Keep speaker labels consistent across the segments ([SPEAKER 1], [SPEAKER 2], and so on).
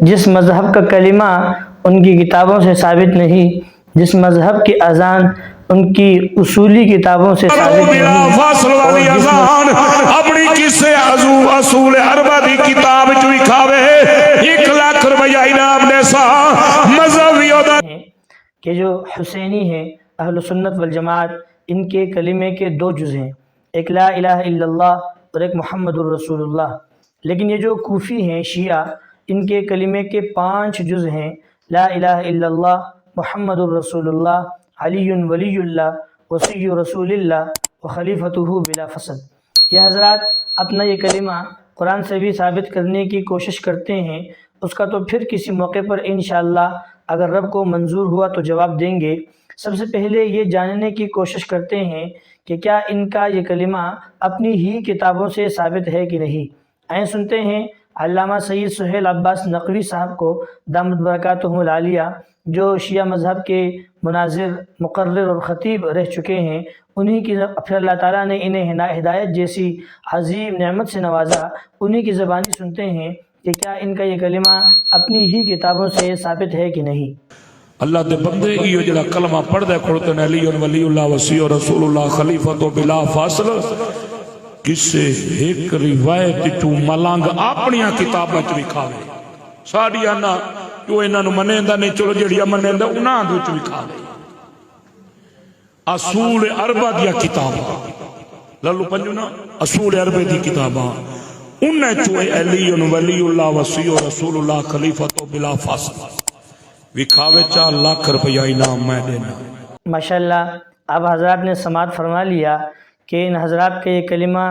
[SPEAKER 1] جس مذہب کا کلمہ ان کی کتابوں سے ثابت نہیں، جس مذہب کی اذان ان کی اصولی کتابوں سے ثابت نہیں،
[SPEAKER 2] فاصل والی اذان اپنی کسے اصول اربع دی کتاب چ وکھاوے 1 لاکھ روپیہ انعام دے سا مذہبی دا
[SPEAKER 1] کہ جو حسینی ہیں اہل سنت والجماعت، ان کے کلمے کے 2 جز ہیں، ایک لا الہ الا اللہ اور ایک محمد الرسول اللہ۔ لیکن یہ جو کوفی ہیں شیعہ، ان کے کلمے کے 5 جز ہیں، لا الہ الا اللہ، محمد الرسول اللہ، علی ولی اللہ، وصی رسول اللہ وخلیفتہ بلا فصل۔ یہ حضرات اپنا یہ کلمہ قرآن سے بھی ثابت کرنے کی کوشش کرتے ہیں، اس کا تو پھر کسی موقع پر انشاءاللہ اگر رب کو منظور ہوا تو جواب دیں گے۔ سب سے پہلے یہ جاننے کی کوشش کرتے ہیں کہ کیا ان کا یہ کلمہ اپنی ہی کتابوں سے ثابت ہے کہ نہیں۔ آئیں سنتے ہیں علامہ سید سہیل عباس نقوی صاحب کو دامت برکاتہم العالیہ، جو شیعہ مذہب کے مناظر، مقرر اور خطیب رہ چکے ہیں، انہی کی پھر اللہ تعالیٰ نے انہیں ہدایت جیسی عظیم نعمت سے نوازا، انہی کی زبانی سنتے ہیں کہ کیا ان کا یہ کلمہ اپنی ہی کتابوں سے ثابت ہے کہ نہیں۔
[SPEAKER 2] اللہ دے بندے ایو جڑا کلمہ پڑھ دے کھڑتے ہیں علی ولی اللہ وصی رسول اللہ خلیفۃ بلا فاصل، کسے ایک روایت تو ملنگ اپنی کتاباں چ وکھاوے، ساڈیاں نہ جو انہاں نوں منیندا نہیں، چلو جڑیاں منیندا انہاں دے وچ وکھاوے۔ اصول اربع دی کتاباں لالو پنجو نا اصول اربع دی کتاباں انہاں چوں علی ولی اللہ وصی رسول اللہ خلیفۃ بلا فاصل وکھاوے 4 لاکھ روپیہ انعام میں دینا۔
[SPEAKER 1] ماشاءاللہ اب حضرات نے سماعت فرما لیا کہ ان حضرات کا یہ کلمہ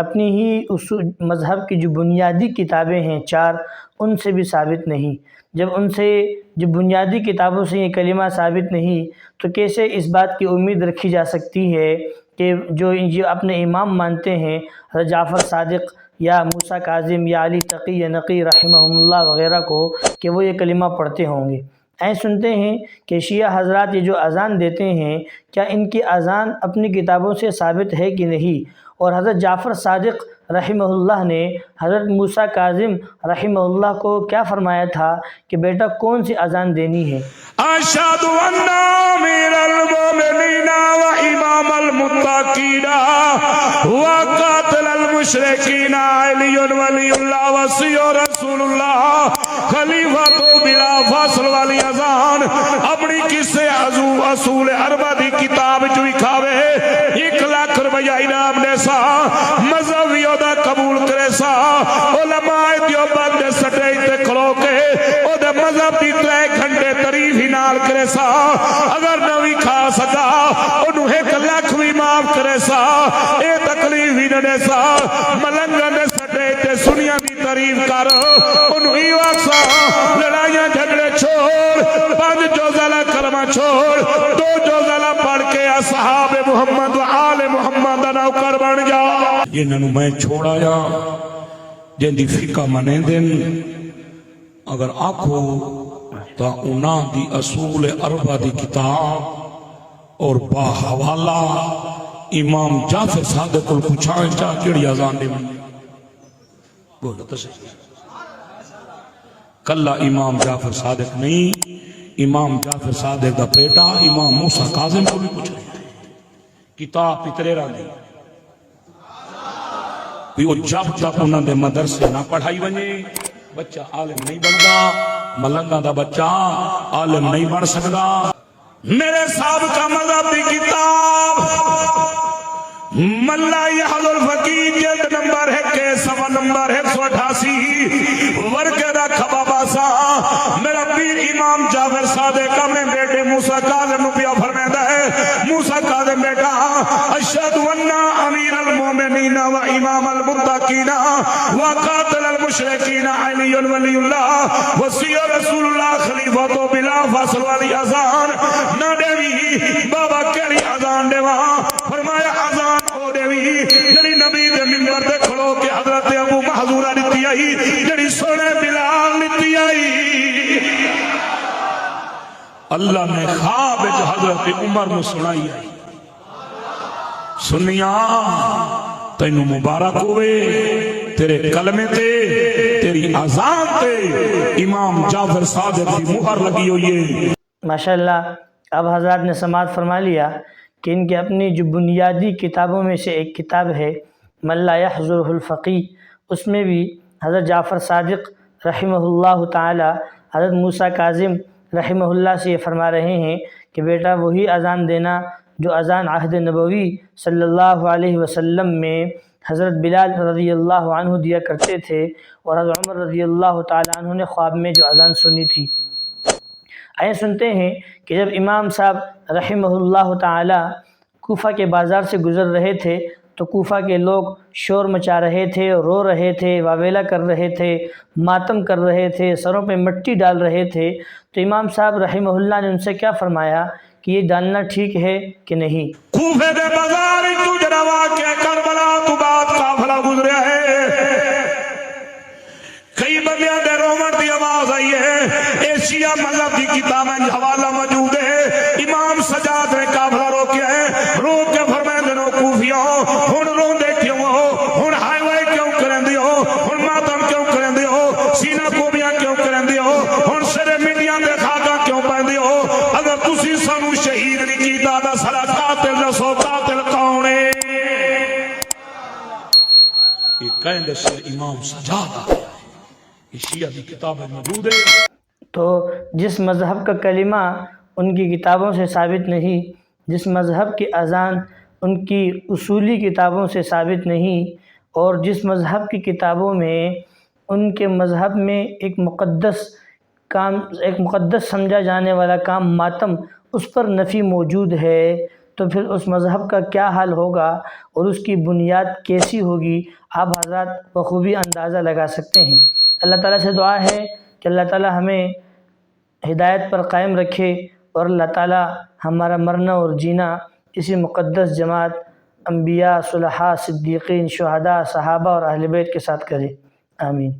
[SPEAKER 1] اپنی ہی اصول مذہب کی جو بنیادی کتابیں ہیں 4، ان سے بھی ثابت نہیں۔ جب ان سے جو بنیادی کتابوں سے یہ کلمہ ثابت نہیں تو کیسے اس بات کی امید رکھی جا سکتی ہے کہ جو اپنے امام مانتے ہیں حضرت جعفر صادق یا موسیٰ کاظم یا علی تقی یا نقی رحمہم اللہ وغیرہ کو، کہ وہ یہ کلمہ پڑھتے ہوں گے۔ آئیں سنتے ہیں کہ شیعہ حضرات یہ جو اذان دیتے ہیں، کیا ان کی اذان اپنی کتابوں سے ثابت ہے کہ نہیں، اور حضرت جعفر صادق رحمہ اللہ نے حضرت موسیٰ کاظم رحمہ اللہ کو کیا فرمایا تھا کہ بیٹا کون سی اذان دینی ہے۔
[SPEAKER 2] اشہد ان امیر المومنین و امام المتقین و قاتل المشرکین علی ولی اللہ وصی رسول اللہ خلیفۃ بلا فاصل والی اذان اپنی کسے اصول اربع دی کتاب چ وکھاوے 1 لاکھ روپیہ انعام دے سا مذہبی دا قبول کرے سا علماء دیوبند دے سٹے تے کھلو کے او دے مذہب دی 3 گھنٹے تعریف ہی نال کرے سا، اگر نہ کھا سکا انہوں 1 لاکھ بھی معاف کرے سا، اے تکلیف ہی نہ دے سا، ملنگا دے سٹے تے سنیا دی تعریف کر انہوں ہی واقسا لڑائیاں جھگڑے چھوڑ 5 جوزالہ کلمہ چھوڑ 2 جوزالہ پڑھ کے اصحاب محمد و آل محمد نوکر بن جا۔ جنہوں نے میں چھوڑا یا جن دی فقہ منے دن اگر آکھو تا انہاں دی اصول اربع دی کتاب اور با حوالہ امام جعفر صادق کو پوچھائیں چاہ کیڑی اذان دے من بولو تو صحیح کلا امام جعفر صادق نہیں، امام جعفر صادق دا بیٹا امام موسیٰ کاظم کو بھی پوچھائیں کتاب پترے رہ دی وہ جب تک انہوں نے مدرسے نہ پڑھائی بنے بچہ عالم نہیں بنتا، ملنگا دا بچہ عالم نہیں بن سکتا۔ میرے صاحب کا مذہب کی کتاب ملا یحل الفقیر جلد نمبر ہے کہ صفحہ نمبر 188 ورکے دا کھبابا سا میرا پیر امام جعفر صادق میں بیٹے موسیٰ کاظم نبیہ فرمیدہ ہے موسیٰ کاظم بیٹا اشہد ان امیر المومنین و امام المتقین و قاتل المشرکین علی ولی اللہ وصی رسول اللہ خلیفۃ بلا فاصل والی اذان نہ دیوی بابا کیڑی اذان دیوا فرمایا اذان او دیوی جڑی نبی دے منبر تے کھڑو کے حضرت ابو محذورہ دتی آئی جڑی سونے بلال دتی آئی اللہ نے خواب حضرت عمر میں سنائی آئی سنیا تینو مبارک ہوئے تیرے کلمے تے تیری اذان تے امام جعفر صادق کی مہر لگی ہوئی ہے۔
[SPEAKER 1] ماشاءاللہ اب حضرات نے سماعت فرما لیا کہ ان کی اپنی جو بنیادی کتابوں میں سے ایک کتاب ہے من لا يحضره الفقی، اس میں بھی حضرت جعفر صادق رحمہ اللہ تعالی حضرت موسیٰ کاظم رحمہ اللہ سے یہ فرما رہے ہیں کہ بیٹا وہی اذان دینا جو اذان عہد نبوی صلی اللہ علیہ وسلم میں حضرت بلال رضی اللہ عنہ دیا کرتے تھے، اور حضرت عمر رضی اللہ تعالی عنہ نے خواب میں جو اذان سنی تھی۔ آئے سنتے ہیں کہ جب امام صاحب رحمہ اللہ تعالی کوفہ کے بازار سے گزر رہے تھے تو کوفہ کے لوگ شور مچا رہے تھے، رو رہے تھے، واویلا کر رہے تھے، ماتم کر رہے تھے، سروں پہ مٹی ڈال رہے تھے۔ تو امام صاحب رحمہ اللہ نے ان سے کیا فرمایا کہ یہ ڈالنا ٹھیک ہے کہ نہیں؟
[SPEAKER 2] کوفے دے بازار تو جنوا کے کربلا تو بعد قافلہ گزریا ہے، کئی بندیاں دے رومن دی آواز آئی ہے، ایشیا مذہب کی کتاب میں حوالہ موجود ہے، امام سجاد نے قافلہ روکیا ہے، روک کے فرمائے دنو کوفیوں ہن روندے کیوں ہو، ہن ہائی وے کیوں کرن دی ہو، ہن ماتم کیوں کرن دی ہو، سینہ کوبیاں کیوں کرن دی ہو، ہن سر منڈیاں دے خاکاں کیوں پہن دی ہو؟ اگر تسی سانو شہید نہیں کیتا تے سارا قاتل دسو قاتل کون ہے؟ یہ کہندے سے امام سجاد شیعہ کی کتابیں موجود ہے۔
[SPEAKER 1] تو جس مذہب کا کلمہ ان کی کتابوں سے ثابت نہیں، جس مذہب کی اذان ان کی اصولی کتابوں سے ثابت نہیں، اور جس مذہب کی کتابوں میں ان کے مذہب میں ایک مقدس سمجھا جانے والا کام ماتم، اس پر نفی موجود ہے، تو پھر اس مذہب کا کیا حال ہوگا اور اس کی بنیاد کیسی ہوگی، آپ حضرات بخوبی اندازہ لگا سکتے ہیں۔ اللہ تعالیٰ سے دعا ہے کہ اللہ تعالیٰ ہمیں ہدایت پر قائم رکھے، اور اللہ تعالیٰ ہمارا مرنا اور جینا اسی مقدس جماعت انبیاء، صلحاء، صدیقین، شہداء، صحابہ اور اہل بیت کے ساتھ کرے، آمین۔